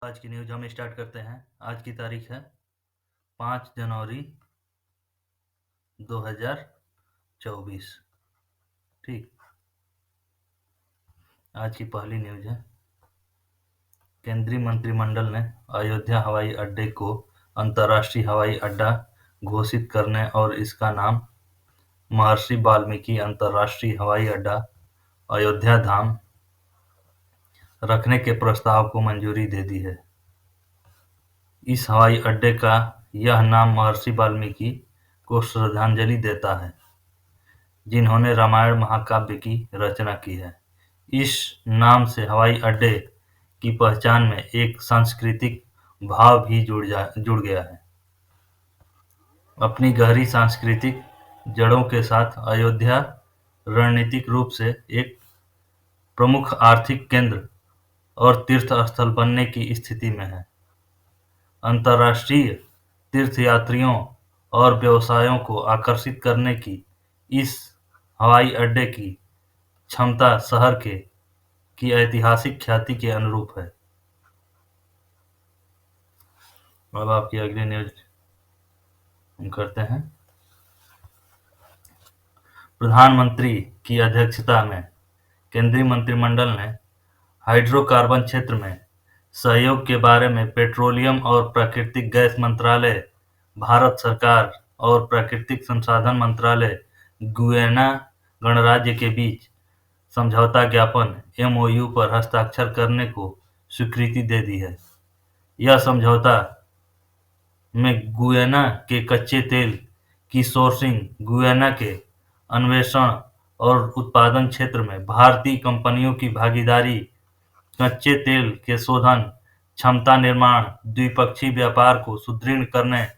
आज की न्यूज़ हम स्टार्ट करते हैं। आज की तारीख है 5 जनवरी 2024। ठीक। आज की पहली न्यूज़ है, केंद्रीय मंत्रिमंडल ने अयोध्या हवाई अड्डे को अंतर्राष्ट्रीय हवाई अड्डा घोषित करने और इसका नाम महर्षि वाल्मीकि अंतर्राष्ट्रीय हवाई अड्डा अयोध्या धाम रखने के प्रस्ताव को मंजूरी दे दी है। इस हवाई अड्डे का यह नाम महर्षि वाल्मीकि को श्रद्धांजलि देता है, जिन्होंने रामायण महाकाव्य की रचना की है। इस नाम से हवाई अड्डे की पहचान में एक सांस्कृतिक भाव भी जुड़ गया है। अपनी गहरी सांस्कृतिक जड़ों के साथ अयोध्या रणनीतिक रूप से एक प्रमुख आर्थिक केंद्र और तीर्थ स्थल बनने की स्थिति में है। अंतर्राष्ट्रीय तीर्थयात्रियों और व्यवसायों को आकर्षित करने की इस हवाई अड्डे की क्षमता शहर की ऐतिहासिक ख्याति के अनुरूप है। अब आपकी अगली न्यूज हम करते हैं। प्रधानमंत्री की अध्यक्षता में केंद्रीय मंत्रिमंडल ने हाइड्रोकार्बन क्षेत्र में सहयोग के बारे में पेट्रोलियम और प्राकृतिक गैस मंत्रालय, भारत सरकार और प्राकृतिक संसाधन मंत्रालय गुयाना गणराज्य के बीच समझौता ज्ञापन (एमओयू) पर हस्ताक्षर करने को स्वीकृति दे दी है। यह समझौता में गुयाना के कच्चे तेल की सोर्सिंग, गुयाना के अन्वेषण और उत्पादन क्षेत्र में भारतीय कंपनियों की भागीदारी, कच्चे तेल के शोधन क्षमता निर्माण, द्विपक्षीय व्यापार को सुदृढ़ करने,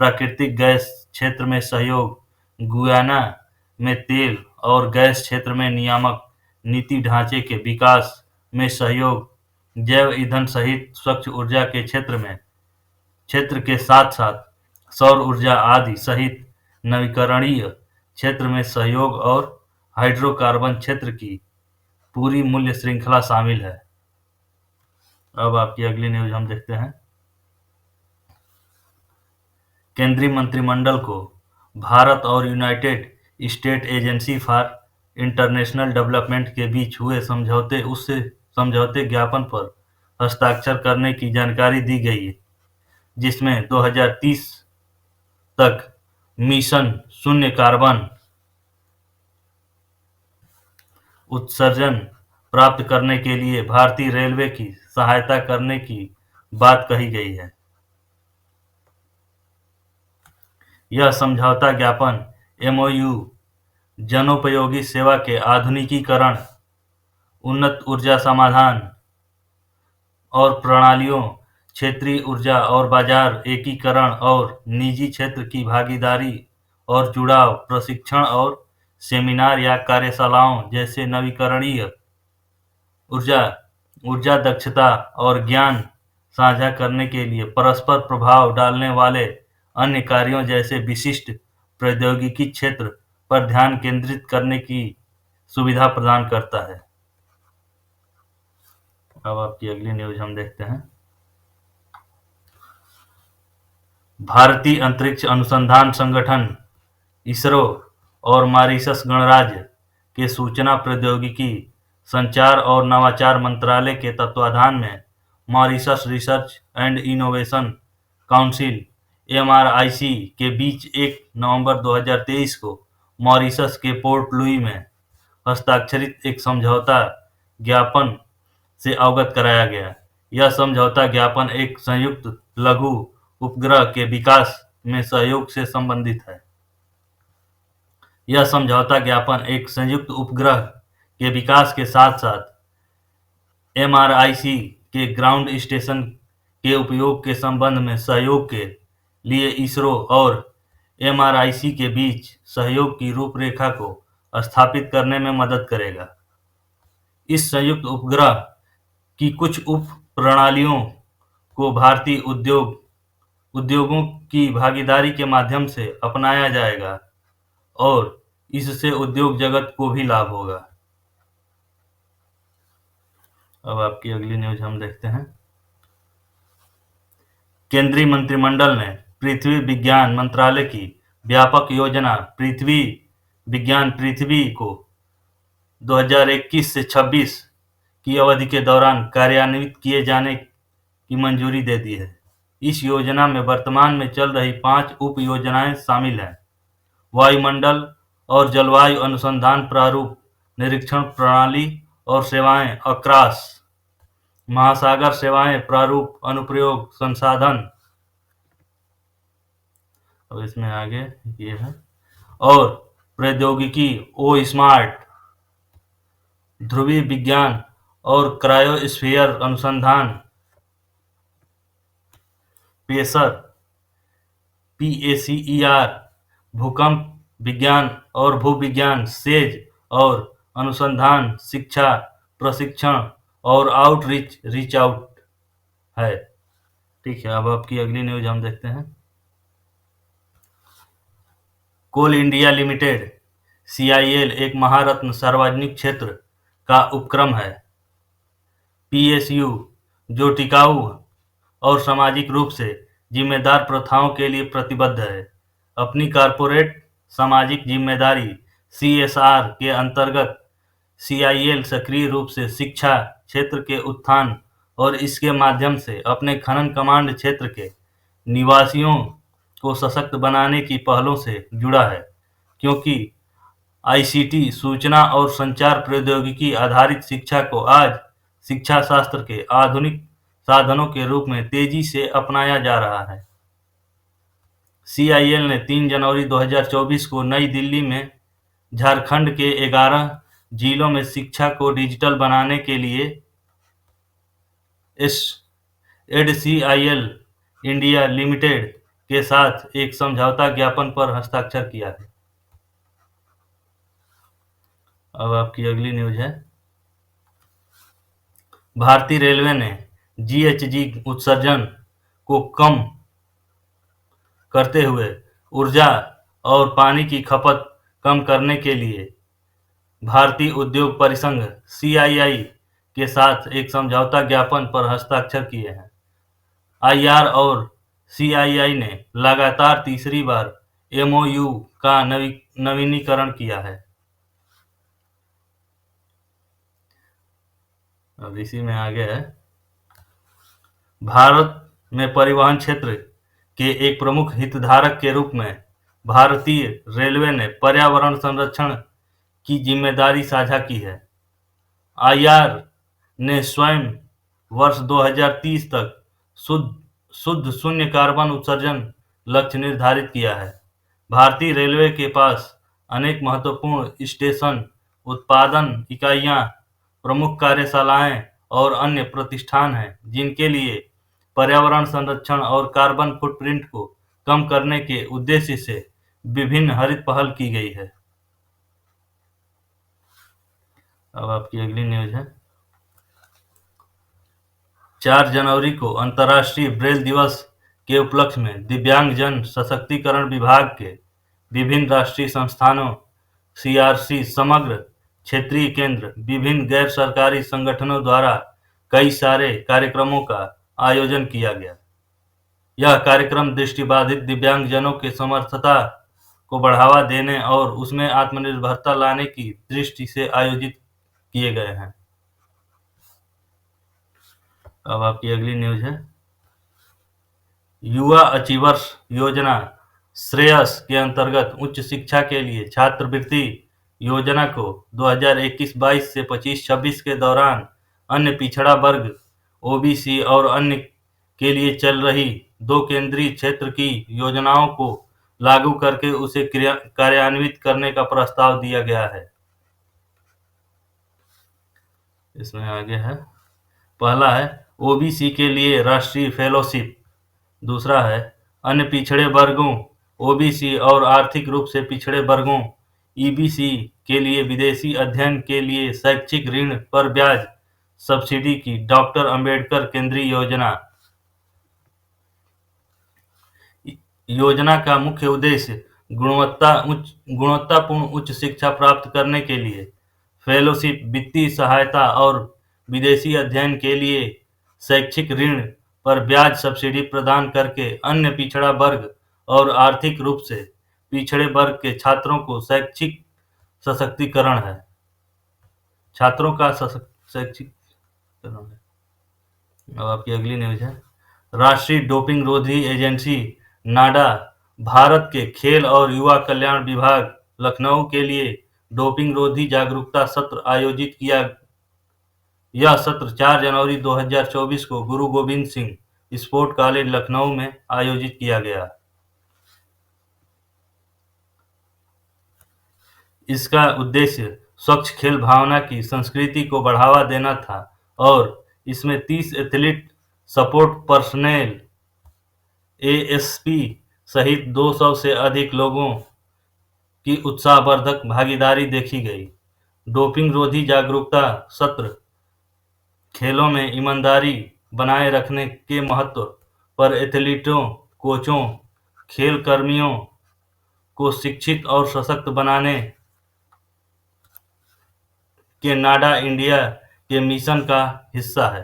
प्राकृतिक गैस क्षेत्र में सहयोग, गुयाना में तेल और गैस क्षेत्र में नियामक नीति ढांचे के विकास में सहयोग, जैव ईंधन सहित स्वच्छ ऊर्जा के क्षेत्र के साथ-साथ सौर ऊर्जा आदि सहित नवीकरणीय क्षेत्र में सहयोग और हाइड्रोकार्बन क्षेत्र की पूरी मूल्य श्रृंखला शामिल है। अब आपकी अगली न्यूज हम देखते हैं। केंद्रीय मंत्रिमंडल को भारत और United state agency for international development के बीच हुए समझौते ज्ञापन पर हस्ताक्षर करने की जानकारी दी गई है, जिसमें 2030 तक मिशन शून्य कार्बन उत्सर्जन प्राप्त करने के लिए भारतीय रेलवे की सहायता करने की बात कही गई है। यह समझौता ज्ञापन एमओयू जनोपयोगी सेवा के आधुनिकीकरण, उन्नत ऊर्जा समाधान और प्रणालियों, क्षेत्रीय ऊर्जा और बाजार एकीकरण और निजी क्षेत्र की भागीदारी और जुड़ाव, प्रशिक्षण और सेमिनार या कार्यशालाओं जैसे नवीकरणीय ऊर्जा, ऊर्जा दक्षता और ज्ञान साझा करने के लिए परस्पर प्रभाव डालने वाले अन्य कार्यों जैसे विशिष्ट प्रौद्योगिकी क्षेत्र पर ध्यान केंद्रित करने की सुविधा प्रदान करता है। अब आपकी अगली न्यूज हम देखते हैं। भारतीय अंतरिक्ष अनुसंधान संगठन (इसरो) और मॉरिशस गणराज्य के सूचना प्रौद्योगिकी, संचार और नवाचार मंत्रालय के तत्वावधान में Mauritius research and innovation council (एमआरआईसी) के बीच 1 नवंबर 2023 को मॉरिशस के पोर्ट लुई में हस्ताक्षरित एक समझौता ज्ञापन से अवगत कराया गया। यह समझौता ज्ञापन एक संयुक्त लघु उपग्रह के विकास में सहयोग से संबंधित है। यह समझौता ज्ञापन एक संयुक्त उपग्रह के विकास के साथ-साथ एमआरआईसी के ग्राउंड स्टेशन के उपयोग के संबंध में सहयोग के लिए इसरो और एमआरआईसी के बीच सहयोग की रूपरेखा को स्थापित करने में मदद करेगा। इस संयुक्त उपग्रह की कुछ उप प्रणालियों को भारतीय उद्योगों की भागीदारी के माध्यम से अपनाया जाएगा और इससे उद्योग जगत को भी लाभ होगा। अब आपकी अगली न्यूज हम देखते हैं। केंद्रीय मंत्रिमंडल ने पृथ्वी विज्ञान मंत्रालय की व्यापक योजना पृथ्वी विज्ञान पृथ्वी को 2021 से 26 की अवधि के दौरान कार्यान्वित किए जाने की मंजूरी दे दी है। इस योजना में वर्तमान में चल रही 5 उप योजनाएं शामिल हैं: वायुमंडल और जलवायु अनुसंधान प्रारूप निरीक्षण प्रणाली और सेवाएं अक्रास, महासागर सेवाएं प्रारूप अनुप्रयोग संसाधन, अब इसमें आगे ये है, और प्रौद्योगिकी ओ स्मार्ट, ध्रुवीय विज्ञान और क्रायोस्फीयर अनुसंधान, पेसर PACER, भूकंप विज्ञान और भूविज्ञान, सेज और अनुसंधान, शिक्षा, प्रशिक्षण और आउटरीच रीच आउट है। ठीक है, अब आपकी अगली न्यूज हम देखते हैं। कोल इंडिया लिमिटेड CIL एक महारत्न सार्वजनिक क्षेत्र का उपक्रम है। PSU जो टिकाऊ और सामाजिक रूप से जिम्मेदार प्रथाओं के लिए प्रतिबद्ध है, अपनी कॉर्पोरेट सामाजिक जिम्मेदारी CSR के अंतर्गत CIL सक्रिय रूप से शिक्षा क्षेत्र के उत्थान और इसके माध्यम से अपने खनन कमांड क्षेत्र के निवासियों को सशक्त बनाने की पहलों से जुड़ा है, क्योंकि ICT सूचना और संचार प्रौद्योगिकी आधारित शिक्षा को आज शिक्षा शास्त्र के आधुनिक साधनों के रूप में तेजी से अपनाया जा रहा है। CIL ने 3 जनवरी 2024 को नई दिल्ली में झारखंड के 11 जिलों में शिक्षा को डिजिटल बनाने के लिए EDCIL इंडिया लिमिटेड के साथ एक समझौता ज्ञापन पर हस्ताक्षर किया है। अब आपकी अगली न्यूज है। भारतीय रेलवे ने GHG उत्सर्जन को कम करते हुए ऊर्जा और पानी की खपत कम करने के लिए भारतीय उद्योग परिसंघ CII के साथ एक समझौता ज्ञापन पर हस्ताक्षर किए हैं। IR और CII ने लगातार तीसरी बार MOU का नवीनीकरण किया है। अब इसी में आगे है, भारत में परिवहन क्षेत्र के एक प्रमुख हितधारक के रूप में भारतीय रेलवे ने पर्यावरण संरक्षण की जिम्मेदारी साझा की है। IR ने स्वयं वर्ष 2030 तक शुद्ध शून्य कार्बन उत्सर्जन लक्ष्य निर्धारित किया है। भारतीय रेलवे के पास अनेक महत्वपूर्ण स्टेशन, उत्पादन इकाइयां, प्रमुख कार्यशालाएं और अन्य प्रतिष्ठान हैं, जिनके लिए पर्यावरण संरक्षण और कार्बन फुटप्रिंट को कम करने के उद्देश्य से विभिन्न हरित पहल की गई है। अब आपकी अगली न्यूज है। 4 जनवरी को अंतर्राष्ट्रीय ब्रेल दिवस के उपलक्ष्य में दिव्यांगजन सशक्तिकरण विभाग के विभिन्न राष्ट्रीय संस्थानों, CRC समग्र क्षेत्रीय केंद्र, विभिन्न गैर सरकारी संगठनों द्वारा कई सारे कार्यक्रमों का आयोजन किया गया। यह कार्यक्रम दृष्टिबाधित दिव्यांगजनों के समर्थता को बढ़ावा देने और उसमें आत्मनिर्भरता लाने की दृष्टि से आयोजित किए गए हैं। अब आपकी अगली न्यूज है। युवा अचीवर्स योजना श्रेयस के अंतर्गत उच्च शिक्षा के लिए छात्रवृत्ति योजना को 2021-22 से 25-26 के दौरान अन्य पिछड़ा वर्ग OBC और अन्य के लिए चल रही 2 केंद्रीय क्षेत्र की योजनाओं को लागू करके उसे कार्यान्वित करने का प्रस्ताव दिया गया है। इसमें आगे है, पहला है OBC के लिए राष्ट्रीय फेलोशिप, दूसरा है अन्य पिछड़े वर्गों OBC और आर्थिक रूप से पिछड़े वर्गों EBC के लिए विदेशी अध्ययन के लिए शैक्षिक ऋण पर ब्याज सब्सिडी की डॉक्टर अंबेडकर केंद्रीय योजना का मुख्य उद्देश्य गुणवत्तापूर्ण उच्च शिक्षा प्राप्त करने के लिए फेलोशिप, वित्तीय सहायता और विदेशी अध्ययन के लिए शैक्षिक ऋण पर ब्याज सब्सिडी प्रदान करके अन्य पिछड़ा वर्ग और आर्थिक रूप से पिछड़े वर्ग के छात्रों को शैक्षिक सशक्तिकरण है। छात्रों का शैक्षिककरण है। अब आपकी अगली न्यूज है। राष्ट्रीय डोपिंग रोधी एजेंसी नाडा भारत के खेल और युवा कल्याण विभाग लखनऊ के लिए डोपिंग रोधी जागरूकता सत्र आयोजित किया। यह सत्र 4 जनवरी 2024 को गुरु गोविंद सिंह स्पोर्ट कॉलेज लखनऊ में आयोजित किया गया। इसका उद्देश्य स्वच्छ खेल भावना की संस्कृति को बढ़ावा देना था और इसमें 30 एथलीट सपोर्ट पर्सनेल एएसपी सहित 200 से अधिक लोगों की उत्साहवर्धक भागीदारी देखी गई। डोपिंग रोधी जागरूकता सत्र खेलों में ईमानदारी बनाए रखने के महत्व पर एथलीटों, कोचों, खेल कर्मियों को शिक्षित और सशक्त बनाने के नाडा इंडिया के मिशन का हिस्सा है।